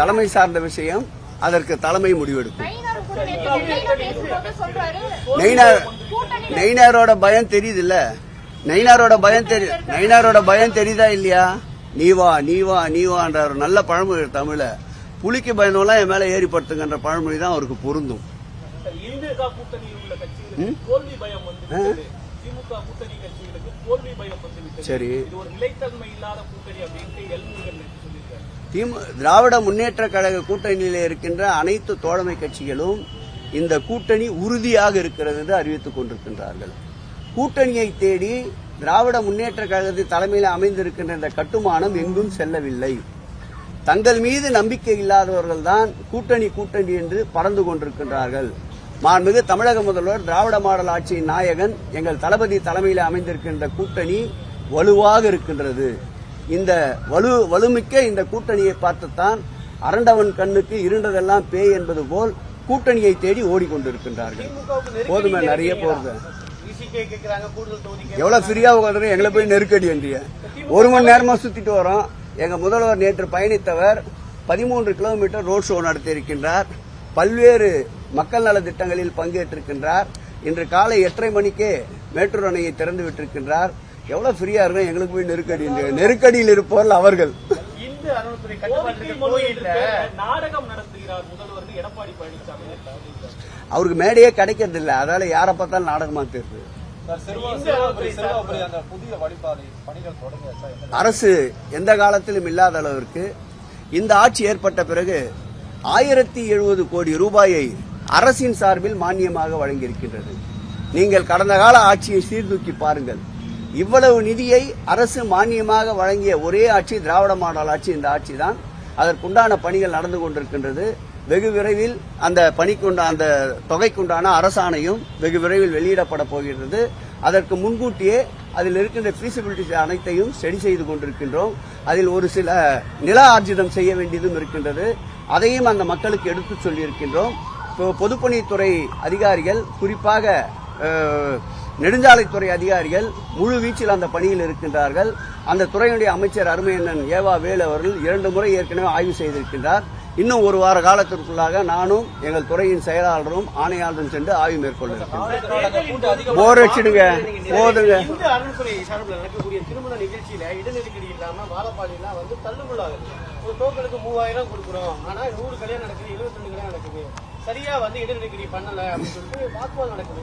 தலைமை சார்ந்த விஷயம், அதற்கு தலைமை முடிவெடுக்கும். நயினாரோட பயம் தெரியுது இல்ல, நயினாரோட பயம் தெரியுதா இல்லையா? நீ வா நீ வா நீ வான்ற ஒரு நல்ல பழமொழி தமிழ. புலிக்கு பயந்தவெல்லாம் என் மேல ஏறிப்படுத்துங்கன்ற பழமொழி தான் அவருக்கு பொருந்தும். சரி, திராவிட முன்னேற்ற கழக கூட்டணியில் இருக்கின்ற அனைத்து தோழமை கட்சிகளும் இந்த கூட்டணி உறுதியாக இருக்கிறது என்று அறிவித்துக் கொண்டிருக்கின்றார்கள். கூட்டணியை தேடி திராவிட முன்னேற்ற கழகத்தின் தலைமையில் அமைந்திருக்கின்ற இந்த கட்டுமானம் எங்கும் செல்லவில்லை. தங்கள் மீது நம்பிக்கை இல்லாதவர்கள் தான் கூட்டணி என்று பறந்து கொண்டிருக்கின்றார்கள். மாண்புமிகு தமிழக முதல்வர் திராவிட மாடல் ஆட்சியின் நாயகன் எங்கள் தளபதி தலைமையில் அமைந்திருக்கின்ற கூட்டணி வலுவாக இருக்கின்றது. இந்த வலுமிக்க இந்த கூட்டணியை பார்த்துத்தான் அரண்டவன் கண்ணுக்கு இருண்டதெல்லாம் பேய் என்பது போல் கூட்டணியை தேடி ஓடிக்கொண்டிருக்கின்றார்கள். போதுமே, நிறைய போறது. எவ்வளவு ஃப்ரீயா உட்காந்து எங்களை போய் நெருக்கடி என்றிய 1 மணி நேரமா சுத்திட்டு வரோம். எங்க முதல்வர் நேற்று பயணித்தவர் 13 கிலோமீட்டர் ரோட் ஷோ நடத்தியிருக்கின்றார். பல்வேறு மக்கள் நல திட்டங்களில் பங்கேற்றிருக்கின்றார். இன்று காலை 8:30 மணிக்கே மேட்டூர் அணையை திறந்து விட்டிருக்கின்றார். எவ்வளவு ஃப்ரீயா இருக்கும், எங்களுக்கு போய் நெருக்கடியில் இருப்பவர்கள் அவர்கள். அவருக்கு மேடையே கிடைக்கிறது இல்ல, அதனால யாரை பார்த்தாலும் நாடகமா தெரியுது. அரசு எந்த காலத்திலும் இல்லாத அளவிற்கு இந்த ஆட்சி ஏற்பட்ட பிறகு 1070 கோடி ரூபாயை அரசின் சார்பில் மானியமாக வழங்கியிருக்கின்றது. நீங்கள் கடந்த கால ஆட்சியை சீர்தூக்கி பாருங்கள். இவ்வளவு நிதியை அரசு மானியமாக வழங்கிய ஒரே ஆட்சி திராவிட மாடல் ஆட்சி இந்த ஆட்சி தான். அதற்குண்டான பணிகள் நடந்து கொண்டிருக்கின்றது. வெகு விரைவில் அந்த அந்த தொகைக்குண்டான அரசாணையும் வெகு விரைவில் வெளியிடப்பட போகிறது. அதற்கு முன்கூட்டியே அதில் இருக்கின்ற ஃபீசிபிலிட்டி அனைத்தையும் ஸ்டடி செய்து கொண்டிருக்கின்றோம். அதில் ஒரு சில நில ஆர்ஜிதம் செய்ய வேண்டியதும் இருக்கின்றது. அதையும் அந்த மக்களுக்கு எடுத்து சொல்லியிருக்கின்றோம். பொதுப்பணித்துறை அதிகாரிகள், குறிப்பாக நெடுஞ்சாலைத்துறை அதிகாரிகள் முழு வீச்சில் அந்த பணியில் இருக்கின்றார்கள். அந்த துறையுடைய அமைச்சர் அருமையண்ணன் ஏவா வேலு அவர்கள் 2 முறை ஏற்கனவே ஆய்வு செய்திருக்கின்றார். இன்னும் 1 வார காலத்திற்குள்ளாக நானும் எங்கள் துறையின் செயலாளரும் ஆணையாளரும் சென்று ஆய்வு மேற்கொள்ள இருக்கின்றோம். போர் அடிச்சிடுங்க, போதுங்க. திருமண நிகழ்ச்சியில இடநெருக்கடி இல்லாம வாழப்பாடியெல்லாம் வந்து தள்ளுபடியாகுது. ஒரு டோக்கனுக்கு 3000 கொடுக்குறோம், ஆனா 100 கல்யாணம் நடக்குது, 72 கல்யாணம் நடக்குது. சரியா வந்து இடநெருக்கடி பண்ணல அப்படின்னு சொல்லிட்டு வாக்குவாதம் நடக்குது.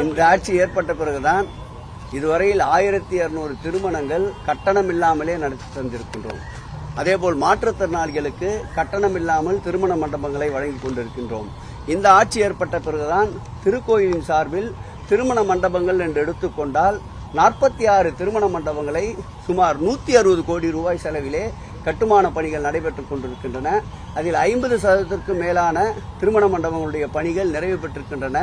இந்த ஆட்சி ஏற்பட்ட பிறகுதான் இதுவரையில் 1200 திருமணங்கள் கட்டணம் இல்லாமலே நடத்தி தந்திருக்கின்றோம். அதேபோல் மாற்றுத்திறனாளிகளுக்கு கட்டணம் இல்லாமல் திருமண மண்டபங்களை வழங்கிக் கொண்டிருக்கின்றோம். இந்த ஆட்சி ஏற்பட்ட பிறகுதான் திருக்கோயிலின் சார்பில் திருமண மண்டபங்கள் என்று எடுத்துக்கொண்டால் 46 திருமண மண்டபங்களை சுமார் 160 கோடி ரூபாய் செலவிலே கட்டுமான பணிகள் நடைபெற்றுக் கொண்டிருக்கின்றன. அதில் 50% மேலான திருமண மண்டபங்களுடைய பணிகள் நிறைவு பெற்றிருக்கின்றன.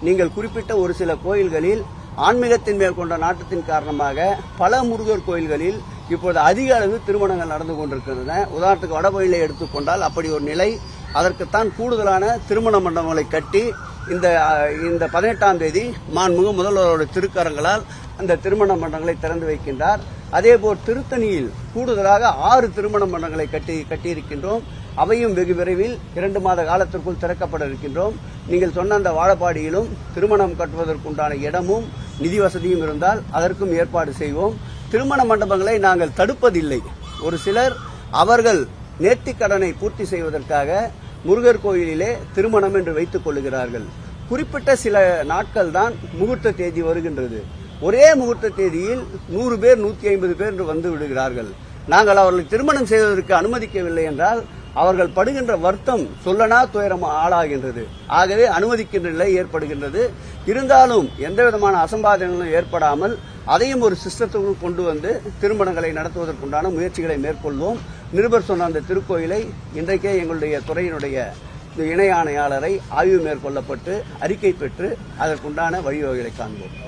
நீங்கள் குறிப்பிட்ட ஒரு சில கோயில்களில் ஆன்மீகத்தின் மேல் கொண்ட நாட்டத்தின் காரணமாக பல முருகர் கோயில்களில் இப்போது அதிக அளவு திருமணங்கள் நடந்து கொண்டிருக்கின்றன. உதாரணத்துக்கு வடபழனியை எடுத்துக்கொண்டால் அப்படி ஒரு நிலை. அதற்குத்தான் கூடுதலான திருமண மண்டபங்களை கட்டி இந்த 18ஆம் தேதி மாண்புமிகு முதல்வருடைய திருக்கரங்களால் அந்த திருமண மண்டபங்களை திறந்து வைக்கின்றார். அதேபோல் திருத்தணியில் கூடுதலாக 6 திருமண மண்டபங்களை கட்டியிருக்கின்றோம். அவையும் வெகு விரைவில் 2 மாத காலத்திற்குள் திறக்கப்பட இருக்கின்றோம். நீங்கள் சொன்ன அந்த வாழப்பாடியிலும் திருமணம் கட்டுவதற்குண்டான இடமும் நிதி வசதியும் இருந்தால் அதற்கும் ஏற்பாடு செய்வோம். திருமண மண்டபங்களை நாங்கள் தடுப்பதில்லை. ஒரு சிலர் அவர்கள் நேர்த்திக் கடனை பூர்த்தி செய்வதற்காக முருகர் கோயிலிலே திருமணம் என்று வைத்துக் கொள்ளுகிறார்கள். குறிப்பிட்ட சில நாட்கள் தான் முகூர்த்த தேதி வருகின்றது. ஒரே முகூர்த்த தேதியில் 100 பேர் 150 பேர் என்று வந்து விடுகிறார்கள். நாங்கள் அவர்களை திருமணம் செய்வதற்கு அனுமதிக்கவில்லை என்றால் அவர்கள் படுகின்ற வருத்தம் சொல்லனா துயரம் ஆளாகின்றது. ஆகவே அனுமதிக்கின்ற நிலை ஏற்படுகின்றது. இருந்தாலும் எந்த விதமான அசம்பாவிதங்களும் ஏற்படாமல் அதையும் ஒரு சிஸ்டத்துக்குள் கொண்டு வந்து திருமணங்களை நடத்துவதற்குண்டான முயற்சிகளை மேற்கொள்வோம். நிருபர் சொன்ன அந்த திருக்கோயிலை இன்றைக்கே எங்களுடைய துறையினுடைய இணை ஆணையாளரை ஆய்வு மேற்கொள்ளப்பட்டு அறிக்கை பெற்று அதற்குண்டான வழிவகைகளை காண்போம்.